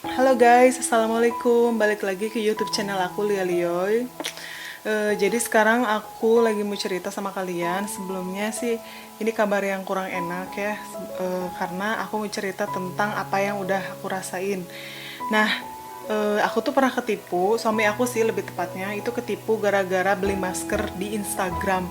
Halo guys, assalamualaikum. Balik lagi ke YouTube channel aku Lia Lioy. Jadi sekarang aku lagi mau cerita sama kalian. Sebelumnya sih ini kabar yang kurang enak ya, karena aku mau cerita tentang apa yang udah aku rasain. Nah, aku tuh pernah ketipu, suami aku sih lebih tepatnya itu ketipu gara-gara beli masker di Instagram.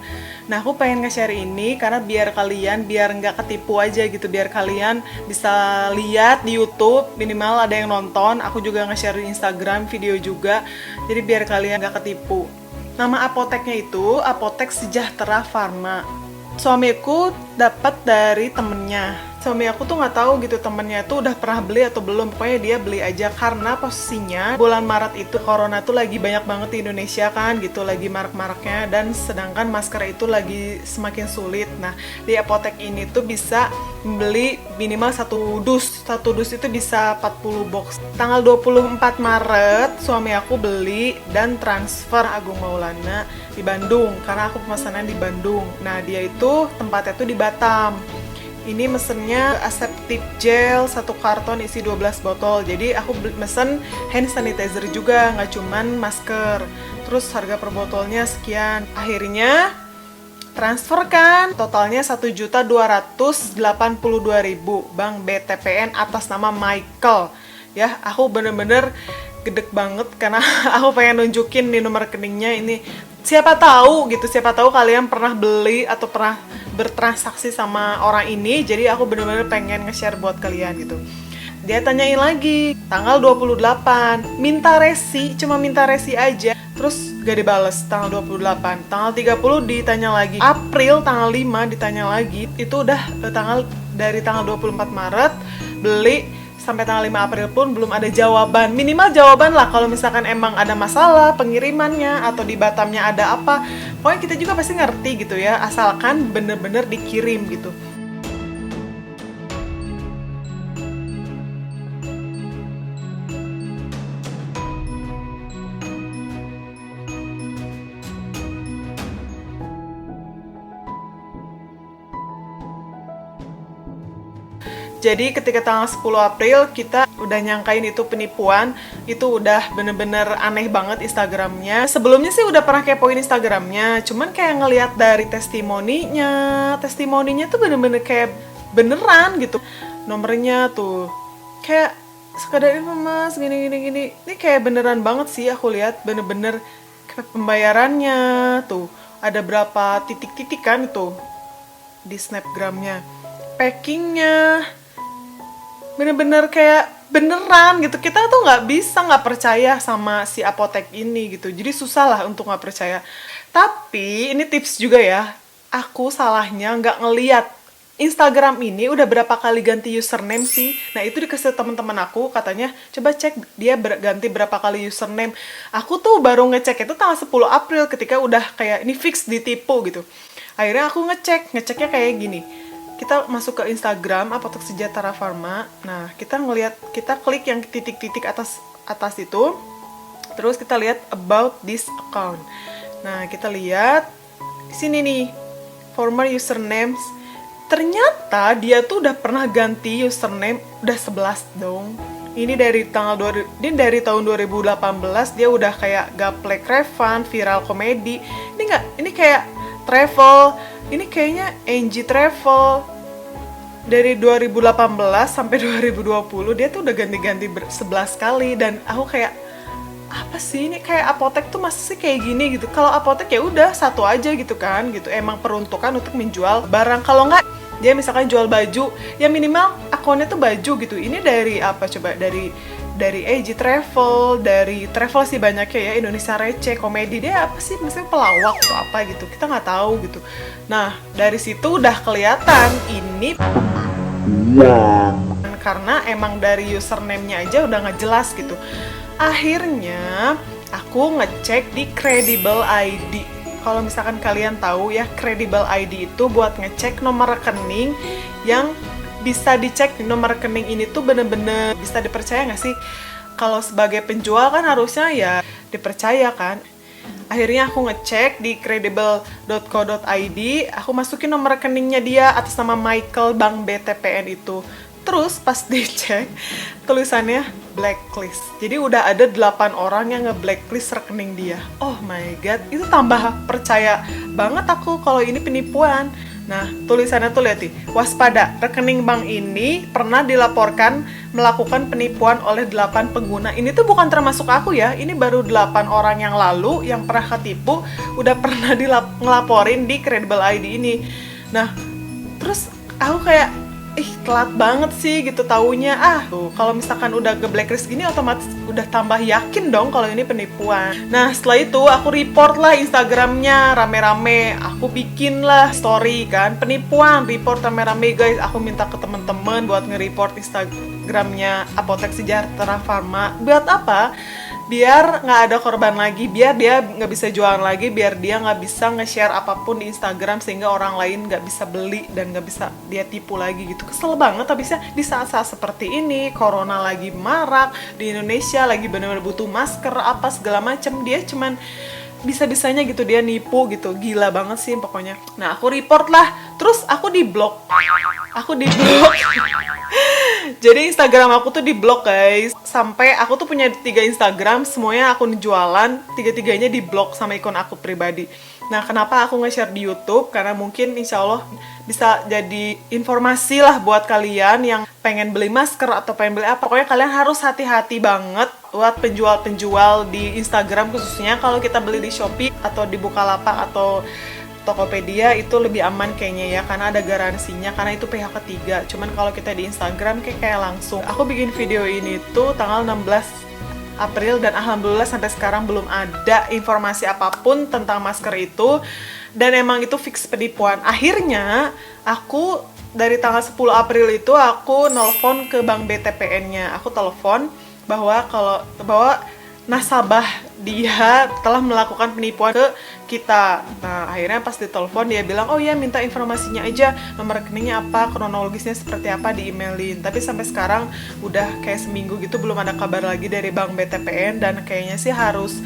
Nah, aku pengen nge-share ini karena biar nggak ketipu aja gitu, biar kalian bisa lihat di YouTube, minimal ada yang nonton. Aku juga nge-share di Instagram video juga, jadi biar kalian nggak ketipu. Nama apoteknya itu Apotek Sejahtera Pharma. Suamiku dapat dari temennya. Suami aku tuh nggak tahu gitu temennya itu udah pernah beli atau belum. Pokoknya dia beli aja karena posisinya bulan Maret itu corona tuh lagi banyak banget di Indonesia kan gitu, lagi marak-maraknya, dan sedangkan masker itu lagi semakin sulit. Nah, di apotek ini tuh bisa beli minimal satu dus. Satu dus itu bisa 40 box. Tanggal 24 Maret suami aku beli dan transfer Agung Maulana di Bandung karena aku pemesanan di Bandung. Nah, dia itu tempatnya tuh di Batam. Ini mesennya aseptic gel 1 karton isi 12 botol. Jadi aku mesen hand sanitizer juga, nggak cuman masker. Terus harga per botolnya sekian. Akhirnya transfer kan, totalnya 1.282.000 Bank BTPN atas nama Michael. Ya, aku bener-bener gedek banget karena aku pengen nunjukin di nomor rekeningnya ini. Siapa tahu kalian pernah beli atau pernah bertransaksi sama orang ini, jadi aku bener-bener pengen nge-share buat kalian gitu. Dia tanyain lagi, tanggal 28, cuma minta resi aja, terus gak dibales tanggal 28, tanggal 30 ditanya lagi, April tanggal 5 ditanya lagi, itu udah dari tanggal 24 Maret, beli, sampai tanggal 5 April pun belum ada jawaban. Minimal jawaban lah kalau misalkan emang ada masalah pengirimannya atau di Batamnya ada apa. Pokoknya kita juga pasti ngerti gitu ya, asalkan bener-bener dikirim gitu. Jadi ketika tanggal 10 April kita udah nyangkain itu penipuan, itu udah bener-bener aneh banget Instagramnya. Sebelumnya sih udah pernah kepoin Instagramnya, cuman kayak ngelihat dari testimoninya tuh bener-bener kayak beneran gitu. Nomornya tuh kayak sekadar ini mas gini. Ini kayak beneran banget sih aku lihat, bener-bener kayak pembayarannya tuh. Ada berapa titik-titik kan itu di snapgramnya. Packingnya bener-bener kayak beneran gitu. Kita tuh nggak percaya sama si apotek ini gitu, jadi susah lah untuk nggak percaya. Tapi ini tips juga ya, aku salahnya nggak ngeliat Instagram ini udah berapa kali ganti username sih. Nah, itu dikasih teman-teman aku, katanya coba cek dia ganti berapa kali username. Aku tuh baru ngecek itu tanggal 10 April ketika udah kayak ini fix ditipu gitu. Akhirnya aku ngeceknya kayak gini. Kita masuk ke Instagram Apotek Sejahtera Pharma. Nah, kita klik yang titik-titik atas itu. Terus kita lihat about this account. Nah, kita lihat di sini nih, former usernames. Ternyata dia tuh udah pernah ganti username, udah 11 dong. Ini dari tahun 2018 dia udah kayak Gaplek Revan, Viral Komedi. Ini kayak travel. Ini kayaknya NG Travel. Dari 2018 sampai 2020 dia tuh udah ganti-ganti 11 kali, dan aku kayak apa sih ini, kayak apotek tuh masih sih kayak gini gitu. Kalau apotek ya udah satu aja gitu kan gitu. Emang peruntukan untuk menjual barang. Kalau nggak dia misalkan jual baju, ya minimal akunnya tuh baju gitu. Ini dari apa coba, dari AG Travel, dari travel sih banyaknya ya, Indonesia Receh, Komedi, dia apa sih misalnya pelawak atau apa gitu, kita nggak tahu gitu. Nah, dari situ udah kelihatan ini karena emang dari username-nya aja udah nggak jelas gitu. Akhirnya aku ngecek di Credible ID. Kalau misalkan kalian tahu ya, Credible ID itu buat ngecek nomor rekening yang bisa dicek. Nomor rekening ini tuh bener-bener bisa dipercaya nggak sih? Kalau sebagai penjual kan harusnya ya dipercaya kan. Akhirnya aku ngecek di credible.co.id, aku masukin nomor rekeningnya dia atas nama Michael Bank BTPN itu. Terus pas dicek tulisannya nge-blacklist. Jadi udah ada 8 orang yang nge-blacklist rekening dia. Oh my god, itu tambah percaya banget aku kalau ini penipuan. Nah, tulisannya tuh lihat nih, waspada, rekening bank ini pernah dilaporkan melakukan penipuan oleh 8 pengguna. Ini tuh bukan termasuk aku ya, ini baru 8 orang yang lalu yang pernah ketipu, udah pernah ngelaporin di Credible ID ini. Nah, terus aku kayak, telat banget sih gitu taunya. Tuh, kalau misalkan udah ke blacklist gini otomatis udah tambah yakin dong kalau ini penipuan. Nah, setelah itu aku report lah Instagramnya rame-rame. Aku bikin lah story kan, penipuan, report rame-rame guys. Aku minta ke teman-teman buat nge-report Instagramnya Apotek Sejahtera Pharma. Buat apa? Biar nggak ada korban lagi, biar dia nggak bisa jualan lagi, biar dia nggak bisa nge-share apapun di Instagram sehingga orang lain nggak bisa beli dan nggak bisa dia tipu lagi gitu. Kesel banget habisnya di saat-saat seperti ini, corona lagi marak di Indonesia, lagi benar-benar butuh masker apa segala macam, dia cuman bisa-bisanya gitu dia nipu gitu, gila banget sih pokoknya. Nah, aku report lah, terus aku di-blok. Jadi Instagram aku tuh di-blok guys. Sampai aku tuh punya 3 Instagram, semuanya akun jualan, 3-tiganya di-blok sama akun aku pribadi. Nah, kenapa aku nge-share di YouTube? Karena mungkin insya Allah bisa jadi informasi lah buat kalian yang pengen beli masker atau pengen beli apa. Pokoknya kalian harus hati-hati banget buat penjual-penjual di Instagram, khususnya kalau kita beli di Shopee atau di Bukalapak atau Tokopedia itu lebih aman kayaknya ya, karena ada garansinya, karena itu pihak ketiga. Cuman kalau kita di Instagram kayak langsung. Aku bikin video ini tuh tanggal 16 April dan alhamdulillah sampai sekarang belum ada informasi apapun tentang masker itu, dan emang itu fix penipuan. Akhirnya aku dari tanggal 10 April itu aku nelpon ke bank BTPN-nya. Aku telepon bahwa nasabah dia telah melakukan penipuan ke kita. Nah, akhirnya pas ditelepon dia bilang, oh ya minta informasinya aja, nomor rekeningnya apa, kronologisnya seperti apa, di-emailin. Tapi sampai sekarang udah kayak seminggu gitu belum ada kabar lagi dari bank BTPN, dan kayaknya sih harus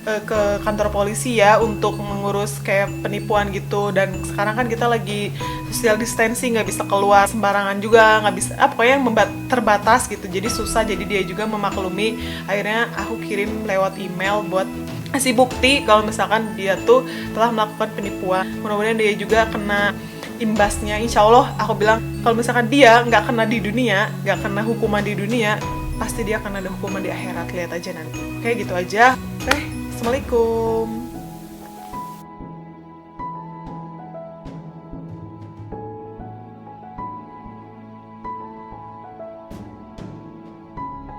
ke kantor polisi ya untuk mengurus kayak penipuan gitu. Dan sekarang kan kita lagi social distancing, nggak bisa keluar sembarangan juga, nggak bisa pokoknya yang terbatas gitu, jadi susah. Jadi dia juga memaklumi. Akhirnya aku kirim lewat email buat kasih bukti kalau misalkan dia tuh telah melakukan penipuan. Mudah-mudahan dia juga kena imbasnya. Insya Allah aku bilang kalau misalkan dia nggak kena di dunia, nggak kena hukuman di dunia, pasti dia akan ada hukuman di akhirat. Lihat aja nanti. Kayak gitu aja. Assalamualaikum.